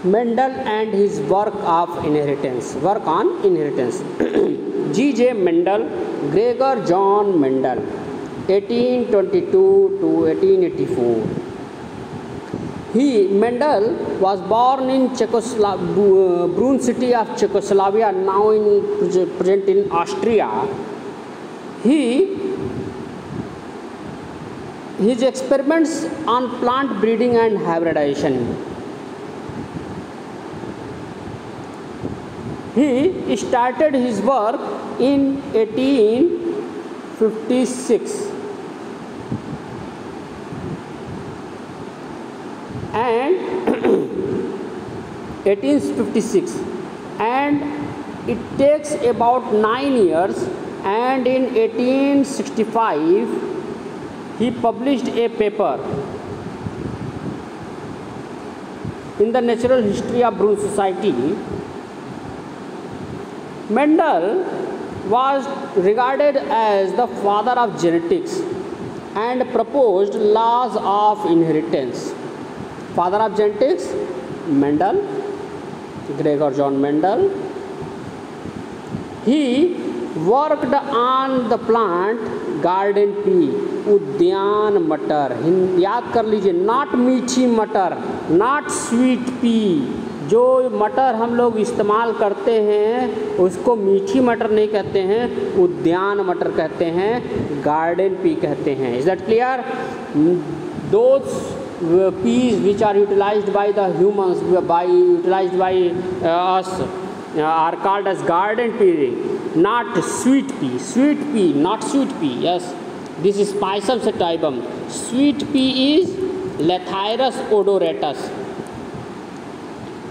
Mendel and his work of inheritance. Work on inheritance. G.J. Mendel, Gregor John Mendel, 1822 to 1884. Mendel was born in Brunn city of Czechoslovakia, now present in Austria. His experiments on plant breeding and hybridization. He started his work in 1856 and 1856 and it takes about 9 years, and in 1865 he published a paper in the Natural History of Brunn Society. Mendel was regarded as the father of genetics and proposed laws of inheritance. Father of genetics, Mendel, Gregor John Mendel. He worked on the plant garden pea, उद्यान मटर. याद कर लीजिए, not मीठी मटर, not sweet pea. जो मटर हम लोग इस्तेमाल करते हैं उसको मीठी मटर नहीं कहते हैं, उद्यान मटर कहते हैं, गार्डन पी कहते हैं. Is that clear? Those peas which are utilized by the humans, utilized by us, are called as garden pea, not sweet pea. Sweet pea, not sweet pea. Yes, this is Pisum sativum. Sweet pea is Lathyrus odoratus.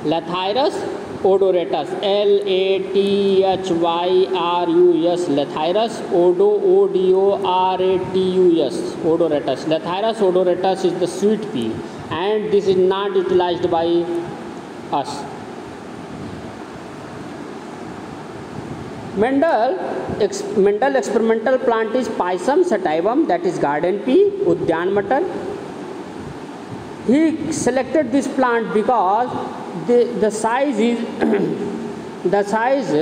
Lathyrus odoratus, Lathyrus, Lathyrus odoratus, odoratus. Lathyrus odoratus is the sweet pea, and this is not utilized by us. Mendel experimental plant is Pisum sativum, that is garden pea, udyan matar. He selected this plant because the size is the size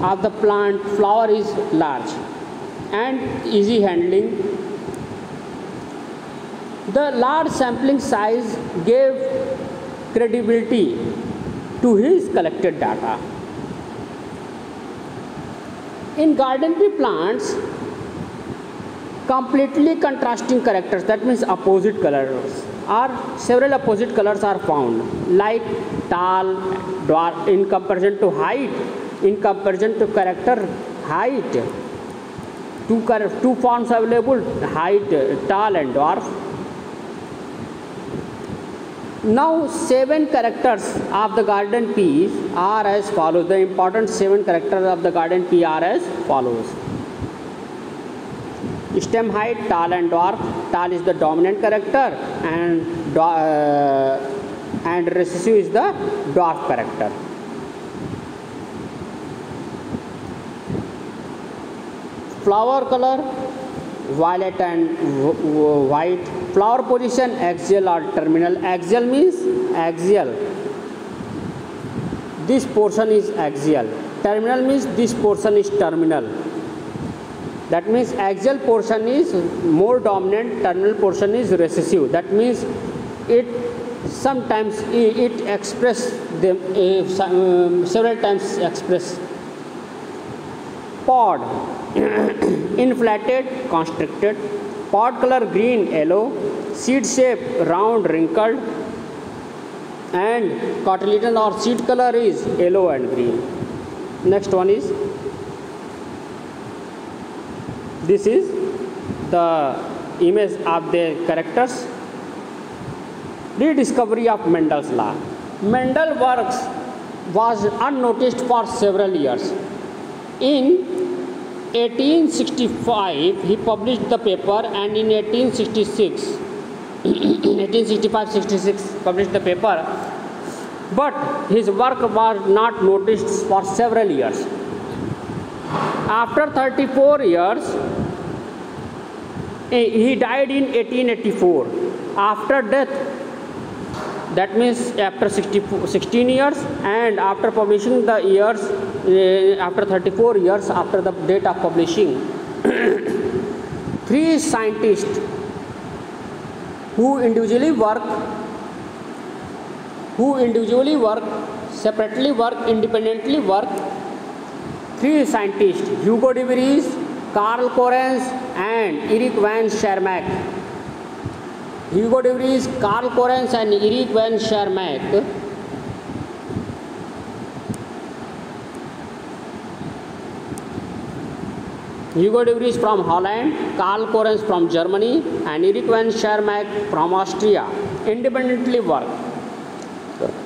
of the plant flower is large and easy handling. The large sampling size gave credibility to his collected data. In garden pea plants, completely contrasting characters, that means opposite colors, several opposite colors are found, like tall, dwarf, in comparison to height, in comparison to character, height. Two forms available, height, tall and dwarf. Now 7 characters of the garden peas are as follows. The important 7 characters of the garden pea are as follows. Stem height, tall and dwarf. Tall is the dominant character and recessive is the dwarf character. Flower color, violet and white. Flower position, axial or terminal. Axial means axial. This portion is axial. Terminal means this portion is terminal. That means axial portion is more dominant, terminal portion is recessive. That means it sometimes it express them several times express. Pod, inflated, constricted. Pod color green, yellow. Seed shape round, wrinkled, and cotyledon or seed color is yellow and green. Next one is, this is the image of the characters. Rediscovery of Mendel's law. Mendel's works was unnoticed for several years. In 1865 he published the paper, and in 1865-66 published the paper, but his work was not noticed for several years. After 34 years, he died in 1884. After death, that means after 16 years, and after publishing the years, after 34 years after the date of publishing, three scientists who individually work, separately work, independently work, three scientists, Hugo de Vries, Karl Correns and Eric van Schermach. Hugo de Vries, Karl Correns and Eric van Schermach Hugo de Vries from Holland, Karl Correns from Germany and Eric van Schermach from Austria independently worked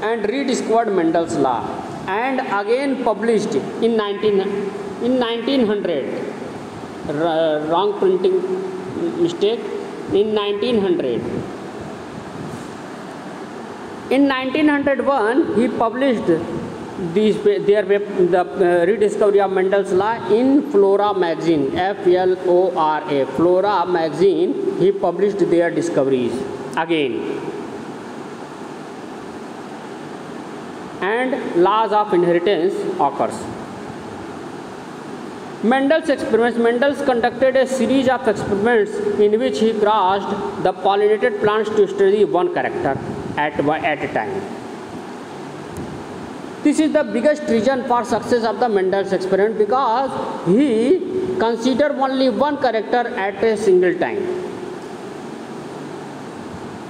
and rediscovered Mendel's law, and again published in 1900, wrong printing mistake, in 1900. In 1901 he published the rediscovery of Mendel's law in Flora magazine, Flora, Flora magazine. He published their discoveries again. And laws of inheritance occurs. Mendel's experiments. Mendel conducted a series of experiments in which he crossed the pollinated plants to study one character at a time. This is the biggest reason for success of the Mendel's experiment, because he considered only one character at a single time.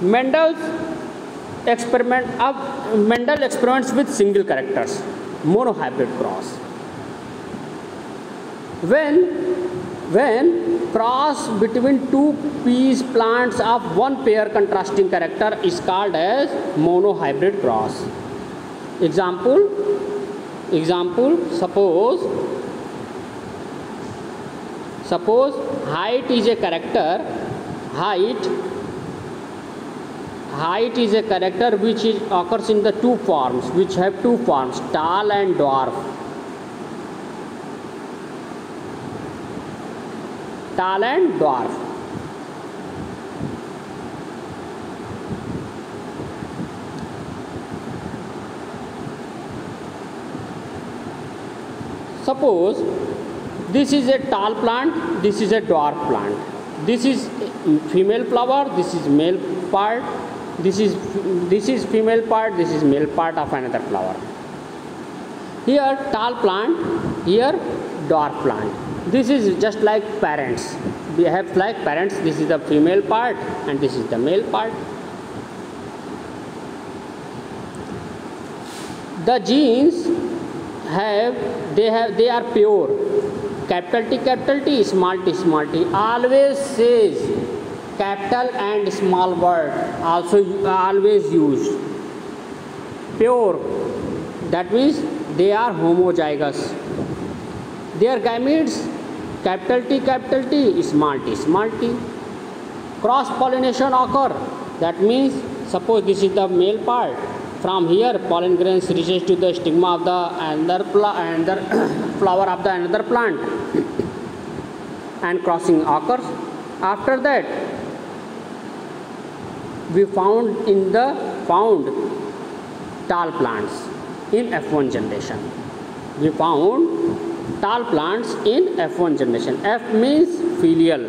Mendel experiments with single characters, monohybrid cross. When cross between two peas plants of one pair contrasting character is called as monohybrid cross. Example, suppose height is a character, height is a character which occurs in the two forms, which have two forms, tall and dwarf. Tall and dwarf. Suppose this is a tall plant, this is a dwarf plant. This is female flower, this is male part, this is female part, this is male part of another flower. Here tall plant, here dwarf plant. This is just like parents. We have like parents. This is the female part and this is the male part. The genes they are pure. Capital T, small t, always says capital and small word, also always used. Pure, that means they are homozygous. Their gametes, capital T, small t. Cross pollination occur. That means suppose this is the male part. From here pollen grains reaches to the stigma of the another flower of the another plant and crossing occurs. After that we found tall plants in F1 generation. We found tall plants in F1 generation. F means filial.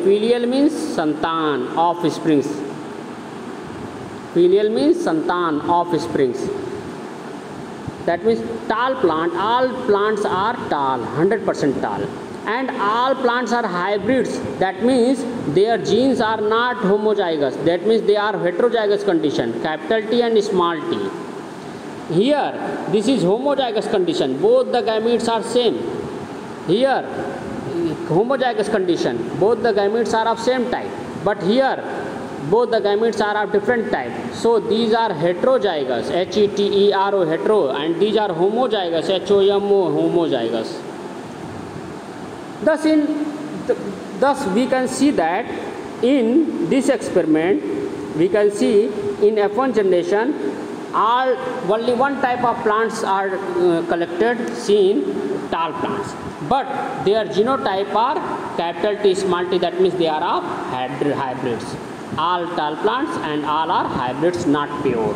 Filial means santan, offsprings. Filial means santan, offsprings. That means tall plant. All plants are tall, 100% tall, and all plants are hybrids. That means their genes are not homozygous. That means they are heterozygous condition. Capital T and small t. Here this is homozygous condition. Both the gametes are same. Here homozygous condition. Both the gametes are of same type. But here both the gametes are of different type. So these are heterozygous, hetero, hetero, and these are homozygous, homo, homozygous. Thus we can see that in this experiment, we can see in F1 generation only one type of plants are collected, seen, tall plants, but their genotype are capital T, small t. That means they are of hybrids. all tall plants and all are hybrids, not pure.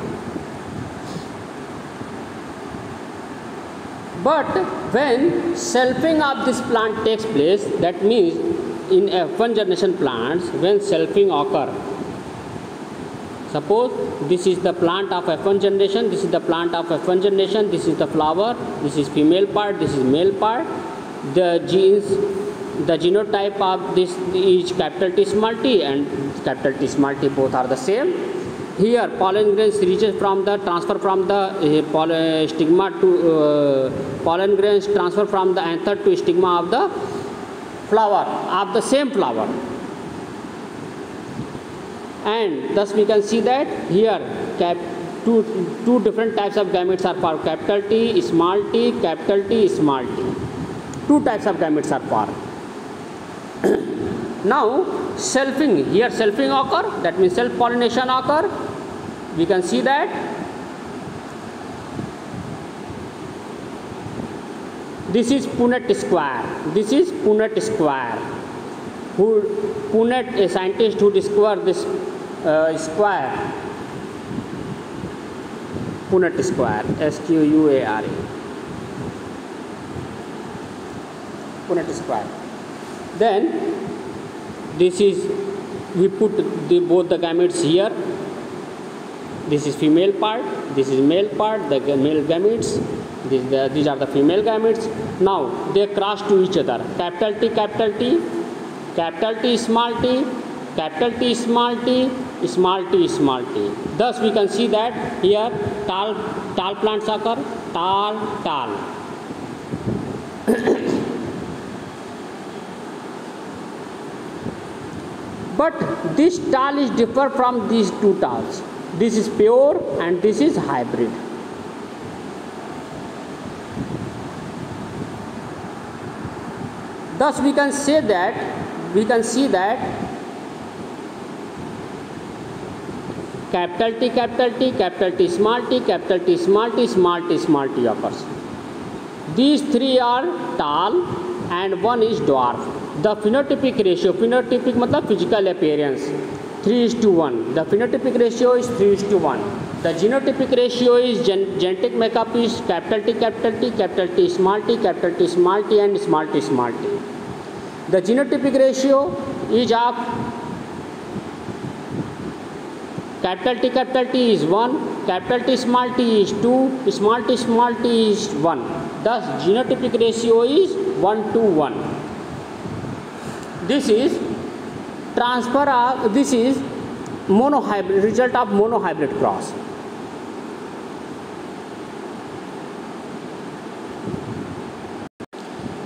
But when selfing of this plant takes place, that means in F1 generation plants, when selfing occur, suppose this is the plant of F1 generation, this is the plant of F1 generation, this is the flower, this is female part, this is male part. The genes, the genotype of this is capital T small t and capital T small t, both are the same. Here pollen grains reaches from the transfer from the stigma to pollen grains transfer from the anther to stigma of the flower of the same flower, and thus we can see that here two different types of gametes are formed, capital T small t, capital T small t. Two types of gametes are formed. Now selfing, here selfing occur, that means self pollination occur. We can see that this is Punnett square. This is Punnett square. Punnett, a scientist who discovered this square, Punnett square, SQUARE, Punnett square. Then this is, we put both the gametes here. This is female part, this is male part, the male gametes, these are the female gametes. Now they cross to each other, capital T, capital T, capital T small t, capital T small t, small t small t. Thus we can see that here tall plants occur, tall. But this tall is different from these two talls. This is pure and this is hybrid. Thus we can see that capital T, capital T, capital T small t, capital T small t, small t small t occurs. These three are tall and one is dwarf. The phenotypic ratio, phenotypic matlab physical appearance, 3:1. The phenotypic ratio is 3:1. The genotypic ratio is genetic makeup is capital T, capital T, capital T small t, capital T small t and small t small t. The genotypic ratio is of capital T is 1, capital T small t is 2, small t is 1. Thus genotypic ratio is 1:1. This is transfer of, this is monohybrid, result of monohybrid cross.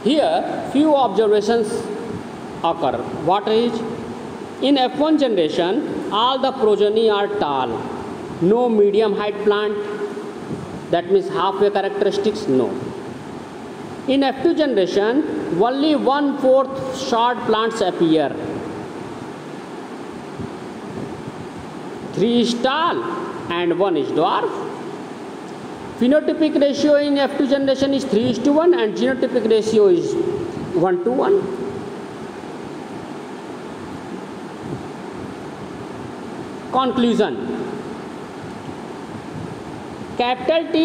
Here few observations occur. What is? In F1 generation all the progeny are tall, no medium height plant, that means halfway characteristics, no. In F2 generation only 1/4 short plants appear. 3 is tall and 1 is dwarf. Phenotypic ratio in F2 generation is 3:1 and genotypic ratio is 1:1. Conclusion. Capital T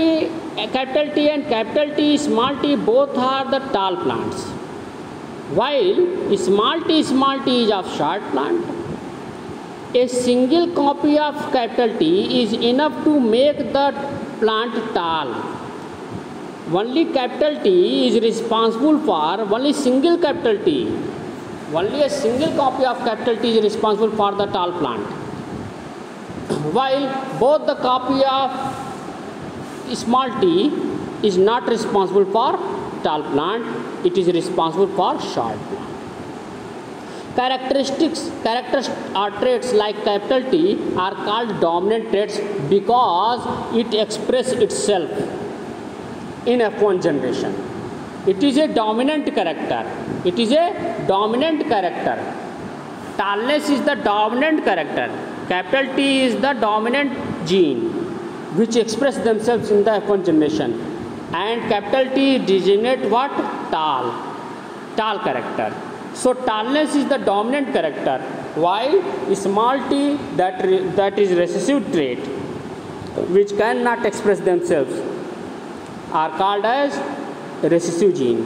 and capital T small t both are the tall plants, while small t is of short plant. A single copy of capital T is enough to make the plant tall. Only capital T is responsible for, only single capital T, only a single copy of capital T is responsible for the tall plant, while both the copy of small t is not responsible for tall plant, it is responsible for short plant. Characteristics or traits like capital T are called dominant traits because it expresses itself in F1 generation. It is a dominant character. It is a dominant character. Tallness is the dominant character. Capital T is the dominant gene which express themselves in the F1 generation, and capital T designate what? Tall character. So tallness is the dominant character while small t, that is recessive trait, which cannot express themselves, are called as recessive gene.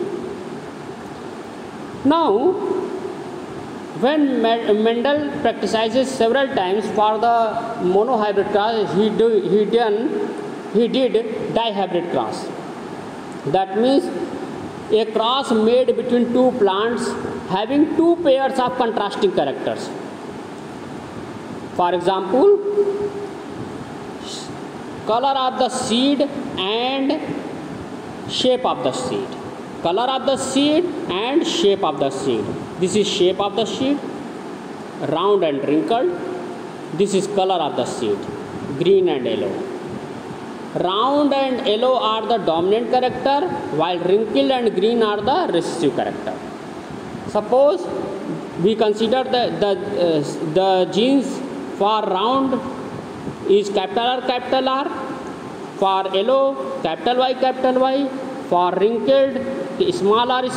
Now, when Mendel practiced several times for the monohybrid cross, he did dihybrid cross. That means a cross made between two plants having two pairs of contrasting characters. For example, color of the seed and shape of the seed. Color of the seed and shape of the seed. This is shape of the seed, round and wrinkled. This is color of the seed, green and yellow. Round and yellow are the dominant character, while wrinkled and green are the recessive character. Suppose we consider the genes for round is capital R, for yellow capital Y, for wrinkled small r,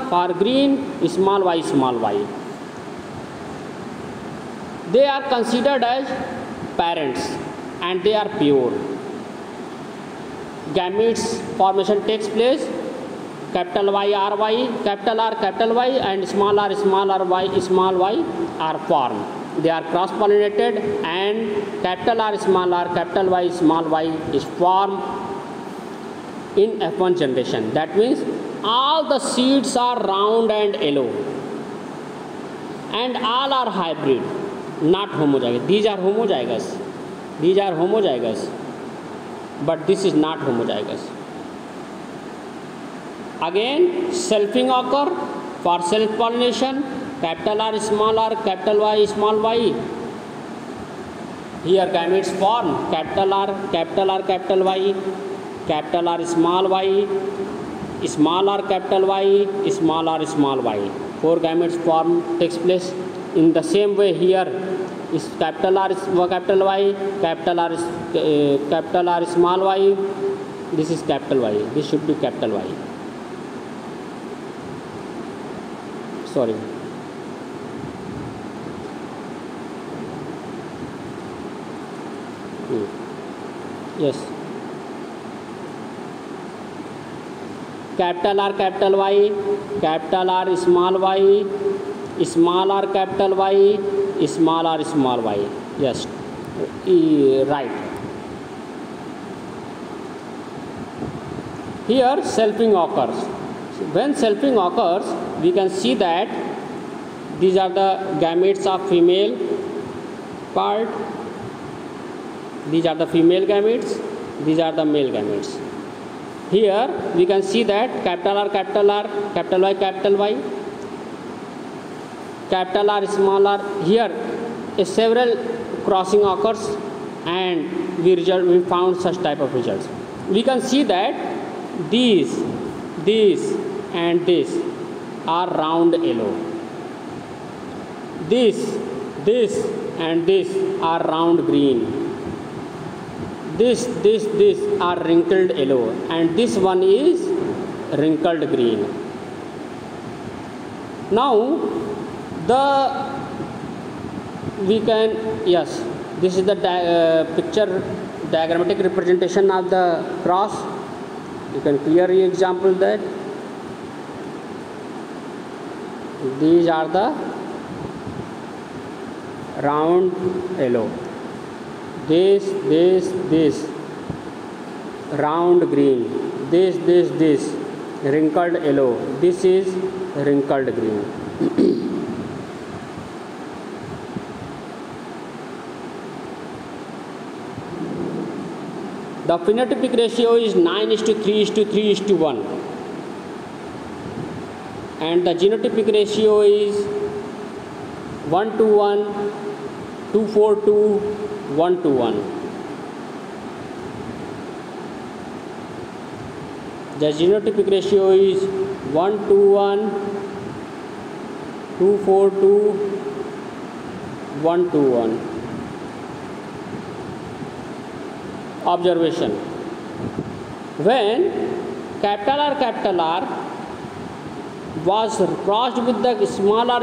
for green small y. They are considered as parents and they are pure. Gametes formation takes place, capital Y, capital Y, and small r, small y are formed. They are cross-pollinated, and capital R, capital Y, small y is formed in F1 generation. That means all the seeds are round and yellow, and all are hybrid, not homozygous. These are homozygous, but this is not homozygous. Again, selfing occur for self-pollination, capital R, capital Y, small y. Here gametes form capital R, capital Y, capital R, small y, small r, capital Y, small r, small y. 4 gametes form takes place. In the same way here is capital R, capital Y, capital R, small y. This is capital Y. This should be capital Y. Sorry. Yes. Capital R, capital Y, capital R, small y, small r, capital Y, small r, small y. Yes, right. Here selfing occurs. When selfing occurs, we can see that these are the gametes of female part. These are the female gametes. These are the male gametes. Here we can see that capital R, capital Y, capital R, small r. Here several crossing occurs, and we found such type of results. We can see that these and this are round yellow. This and this are round green. This are wrinkled yellow, and this one is wrinkled green. Now this is the picture diagrammatic representation of the cross. You can clearly example that these are the round yellow. This round green. This wrinkled yellow. This is wrinkled green. The phenotypic ratio is 9:3:3:1, and the genotypic ratio is 1:1, 2:4:2, 1:1. The genotypic ratio is 1:1, 2:4:2, 1:1. Observation: when capital R was crossed with the smaller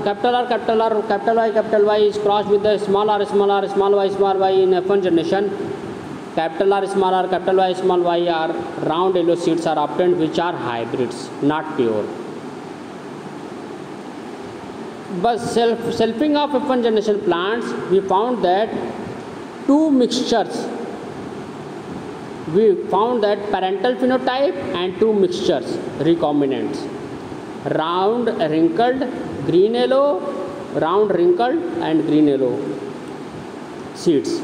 capital Y is crossed with the small y in F1 generation. Capital R small y are round yellow seeds are obtained which are hybrids, not pure. But selfing of F1 generation plants, we found that parental phenotype and two mixtures, recombinants, round wrinkled and green yellow seeds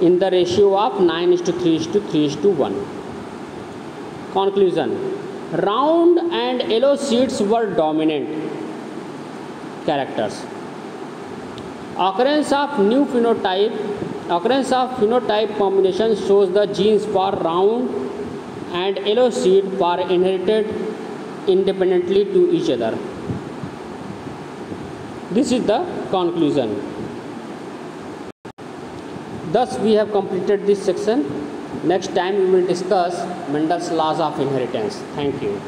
in the ratio of 9:3:3:1. Conclusion: round and yellow seeds were dominant characters. Occurrence of phenotype combination shows the genes for round and yellow seed were inherited independently to each other. This is the conclusion. Thus we have completed this section. Next time we will discuss Mendel's laws of inheritance. Thank you.